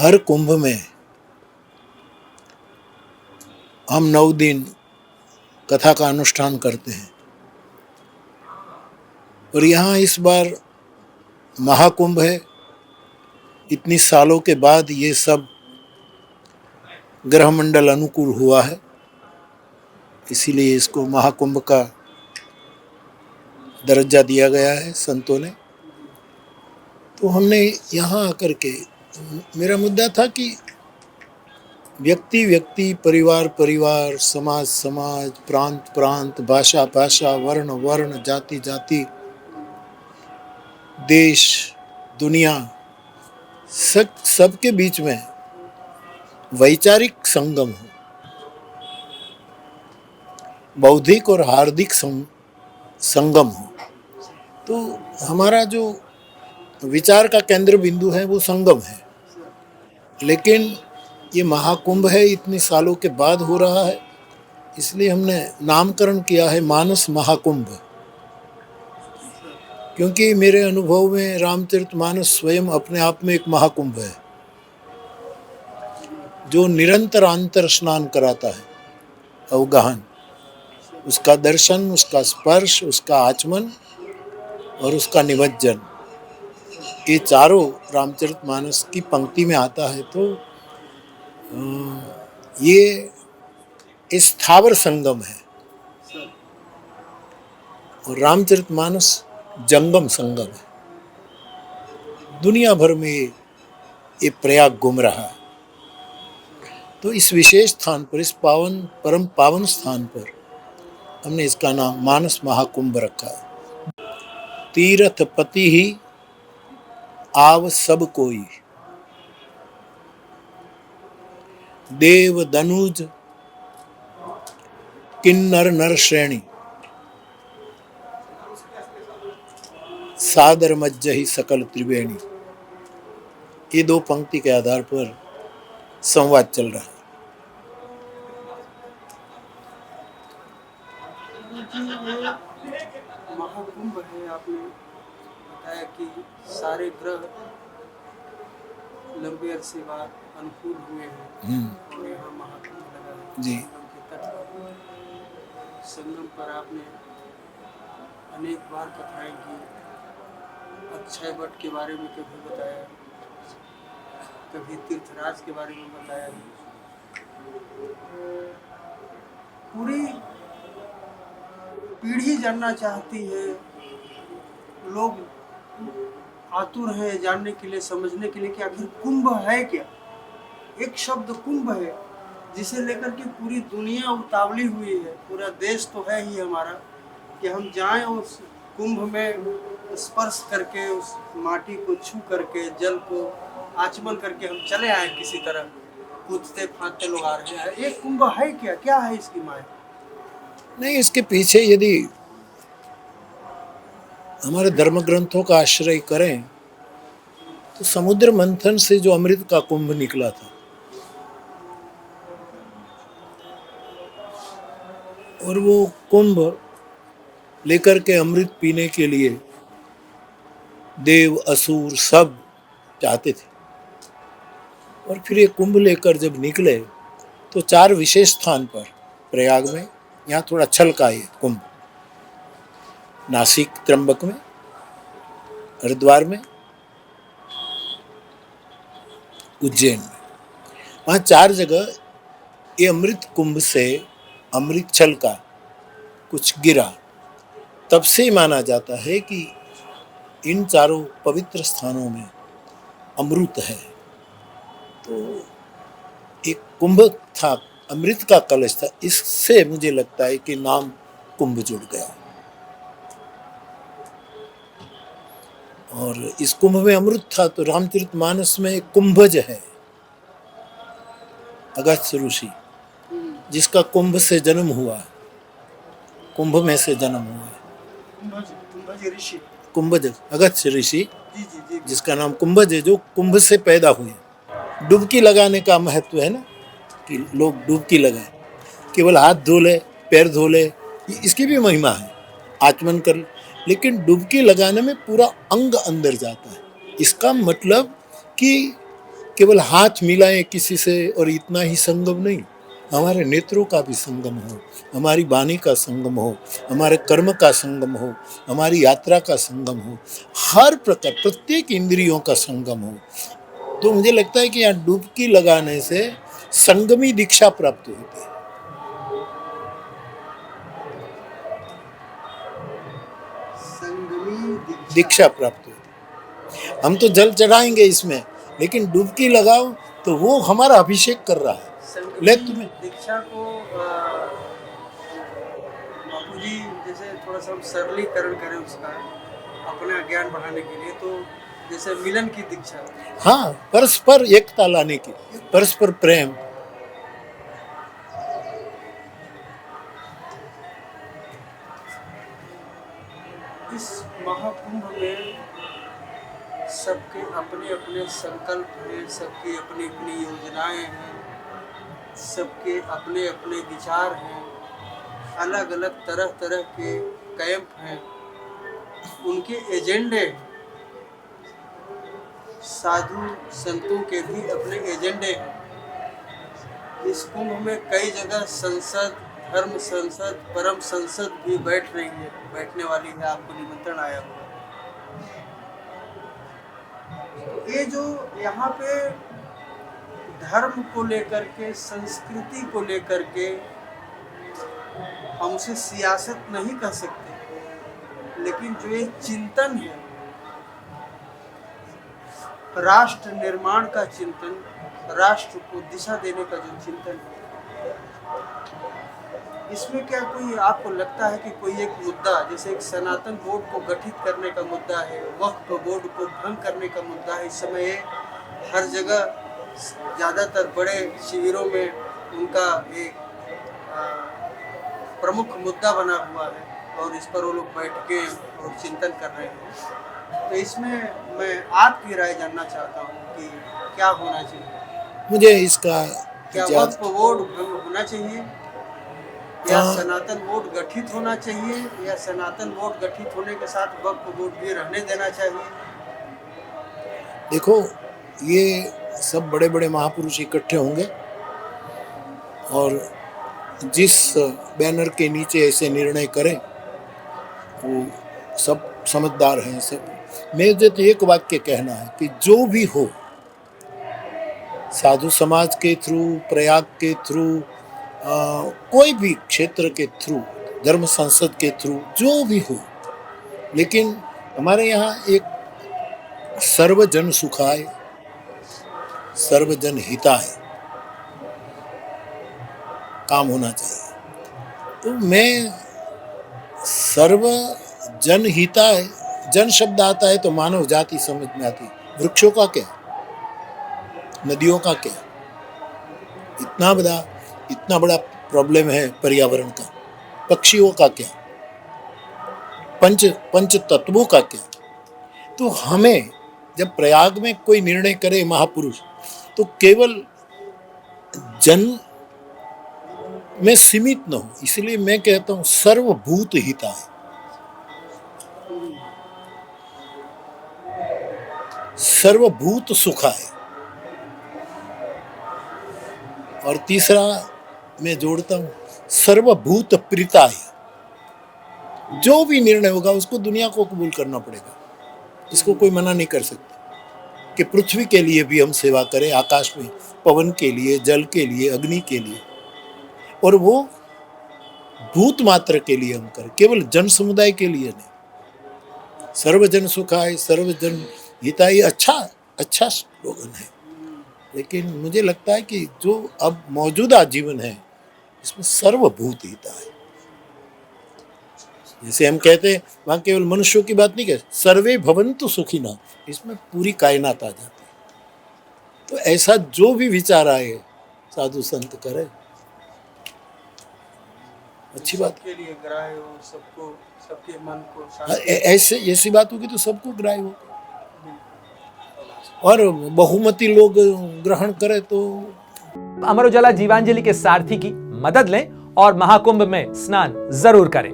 हर कुंभ में हम 9 दिन कथा का अनुष्ठान करते हैं और यहाँ इस बार महाकुंभ है। इतनी सालों के बाद ये सब ग्रह मंडल अनुकूल हुआ है, इसीलिए इसको महाकुंभ का दर्जा दिया गया है संतों ने। तो हमने यहाँ आकर के, मेरा मुद्दा था कि व्यक्ति व्यक्ति, परिवार परिवार, समाज समाज, प्रांत प्रांत, भाषा भाषा, वर्ण वर्ण, जाति जाति, देश दुनिया, सबके बीच में वैचारिक संगम हो, बौद्धिक और हार्दिक संगम हो। तो हमारा जो विचार का केंद्र बिंदु है वो संगम है। लेकिन ये महाकुंभ है, इतने सालों के बाद हो रहा है, इसलिए हमने नामकरण किया है मानस महाकुंभ। क्योंकि मेरे अनुभव में रामचरितमानस स्वयं अपने आप में एक महाकुंभ है, जो निरंतर अंतर स्नान कराता है, अवगाहन, उसका दर्शन, उसका स्पर्श, उसका आचमन और उसका निमज्जन, ये चारों रामचरितमानस की पंक्ति में आता है। तो ये स्थावर संगम है और रामचरितमानस जंगम संगम है। दुनिया भर में ये प्रयाग घूम रहा है। तो इस विशेष स्थान पर, इस परम पावन स्थान पर हमने इसका नाम मानस महाकुंभ रखा है। तीर्थ पति ही आव सब कोई, देव दनुज किन्नर नर श्रेणी, सादर मज्जहि सकल त्रिवेणी। ये 2 पंक्ति के आधार पर संवाद चल रहा है। महाकुंभ है, आपने बताया कि सारे ग्रह लंबे अरसे बाद अनुकूल हुए हैं और यहाँ महाकुंभ लगा है जी। संगम के तट पर। संगम पर आपने अनेक बार कथाएं की, अक्षय वट के बारे में कभी बताया, कभी तीर्थराज के बारे में बताया। पूरी पीढ़ी जानना चाहती है, लोग आतुर हैं जानने के लिए, समझने के लिए कि आखिर कुंभ है क्या। एक शब्द कुंभ है जिसे लेकर के पूरी दुनिया उतावली हुई है। पूरा देश तो है ही हमारा कि हम जाएं उस कुंभ में स्पर्श करके, उस माटी को छू करके, जल को आचमन करके हम चले आए। किसी तरह कूदते फांदते लोग आ रहे हैं। एक कुंभ है क्या, क्या है इसकी माया? नहीं, इसके पीछे यदि हमारे धर्म ग्रंथों का आश्रय करें तो समुद्र मंथन से जो अमृत का कुंभ निकला था, और वो कुंभ लेकर के अमृत पीने के लिए देव असुर सब चाहते थे। और फिर ये कुंभ लेकर जब निकले तो 4 विशेष स्थान पर, प्रयाग में, यहाँ थोड़ा छलका है कुंभ, नासिक त्र्यंबक में, हरिद्वार में, उज्जैन में, वहाँ 4 जगह ये अमृत कुंभ से अमृत छलका, कुछ गिरा। तब से माना जाता है कि इन चारों पवित्र स्थानों में अमृत है। तो एक कुंभ था, अमृत का कलश था, इससे मुझे लगता है कि नाम कुंभ जुड़ गया। और इस कुंभ में अमृत था। तो रामचरितमानस में एक कुंभज है, अगस्त्य ऋषि, जिसका कुंभ से जन्म हुआ है, कुंभ में से जन्म हुआ है। कुंभज अगस्त्य ऋषि, जिसका नाम कुंभज है, जो कुंभ से पैदा हुए। डुबकी लगाने का महत्व है ना, कि लोग डुबकी लगाए, केवल हाथ धो ले, पैर धो ले, इसकी भी महिमा है, आचमन कर। लेकिन डुबकी लगाने में पूरा अंग अंदर जाता है। इसका मतलब कि केवल हाथ मिलाएं किसी से और इतना ही संगम नहीं, हमारे नेत्रों का भी संगम हो, हमारी वाणी का संगम हो, हमारे कर्म का संगम हो, हमारी यात्रा का संगम हो, हर प्रकार प्रत्येक इंद्रियों का संगम हो। तो मुझे लगता है कि यहाँ डुबकी लगाने से संगमी दीक्षा प्राप्त होती है। संगमी दीक्षा प्राप्त होती है। हम तो जल चढ़ाएंगे इसमें, लेकिन डुबकी लगाओ तो वो हमारा अभिषेक कर रहा है। ले संगमी तुम्हें दीक्षा को बापू जी जैसे थोड़ा सा हम सरलीकरण करें उसका अपना ज्ञान बढ़ाने के लिए, तो जैसे मिलन की दीक्षा, हाँ, परस्पर एकता लाने की, परस्पर प्रेम। इस महाकुंभ में सबके अपने अपने संकल्प हैं, सबकी अपनी अपनी योजनाएं हैं, सबके अपने अपने विचार हैं, अलग अलग तरह तरह के कैंप हैं, उनके एजेंडे हैं। साधु संतों के भी अपने एजेंडे हैं। इस कुंभ में कई जगह संसद, धर्म संसद, परम संसद भी बैठ रही है, बैठने वाली है, आपको निमंत्रण आया हुआ। ये जो यहाँ पे धर्म को लेकर के, संस्कृति को लेकर के हम उसे सियासत नहीं कह सकते, लेकिन जो ये चिंतन है, राष्ट्र निर्माण का चिंतन, राष्ट्र को दिशा देने का जो चिंतन है, इसमें क्या कोई आपको लगता है कि कोई एक मुद्दा, जैसे एक सनातन बोर्ड को गठित करने का मुद्दा है, वक्फ बोर्ड को भंग करने का मुद्दा है, इस समय हर जगह ज़्यादातर बड़े शिविरों में उनका एक प्रमुख मुद्दा बना हुआ है और इस पर वो लोग बैठ के और चिंतन कर रहे हैं। तो इसमें मैं आपकी राय जानना चाहता हूँ कि क्या होना चाहिए। मुझे इसका क्या वक्फ बोर्ड भंग होना चाहिए, या सनातन बोर्ड गठित होना चाहिए, या सनातन बोर्ड गठित होने के साथ वक्फ बोर्ड भी रहने देना चाहिए? देखो, ये सब बड़े बड़े महापुरुष इकट्ठे होंगे और जिस बैनर के नीचे ऐसे निर्णय करें वो सब समझदार हैं। सब मेरे तो एक वाक्य कहना है कि जो भी हो, साधु समाज के थ्रू, प्रयाग के थ्रू, कोई भी क्षेत्र के थ्रू, धर्म संसद के थ्रू, जो भी हो, लेकिन हमारे यहाँ एक सर्वजन सुखाय, सर्वजन हिताय काम होना चाहिए। तो मैं सर्वजन हिताय, जन शब्द आता है तो मानव जाति समझ में आती। वृक्षों का क्या, नदियों का क्या, इतना बड़ा प्रॉब्लम है पर्यावरण का। पक्षियों का क्या, पंच तत्वों का क्या। तो हमें जब प्रयाग में कोई निर्णय करे महापुरुष, तो केवल जन में सीमित न हो। इसलिए मैं कहता हूं सर्वभूत हिताय, सर्वभूत सुखाय। और तीसरा मैं जोड़ता हूं सर्वभूत प्रीताय। जो भी निर्णय होगा उसको दुनिया को कबूल करना पड़ेगा, इसको कोई मना नहीं कर सकता। कि पृथ्वी के लिए भी हम सेवा करें, आकाश में पवन के लिए, जल के लिए, अग्नि के लिए, और वो भूत मात्र के लिए हम करें, केवल जन समुदाय के लिए नहीं। सर्वजन सुखाय, सर्वजन हिताय अच्छा स्लोगन है, लेकिन मुझे लगता है कि जो अब मौजूदा जीवन है इसमें सर्वभूत हिताय। जैसे हम कहते हैं, वहाँ केवल मनुष्यों की बात नहीं कहते, सर्वे भवन्तु सुखिनः, इसमें पूरी कायनात आ जाती है। तो ऐसा जो भी विचार आए साधु संत करे, अच्छी बात के लिए ग्राह्य हो, सबको, सबके मन को ऐसी बात होगी तो सबको ग्राह्य होगा, और बहुमती लोग ग्रहण करे तो। अमर उजाला जीवांजलि के सारथी की मदद लें और महाकुंभ में स्नान जरूर करें।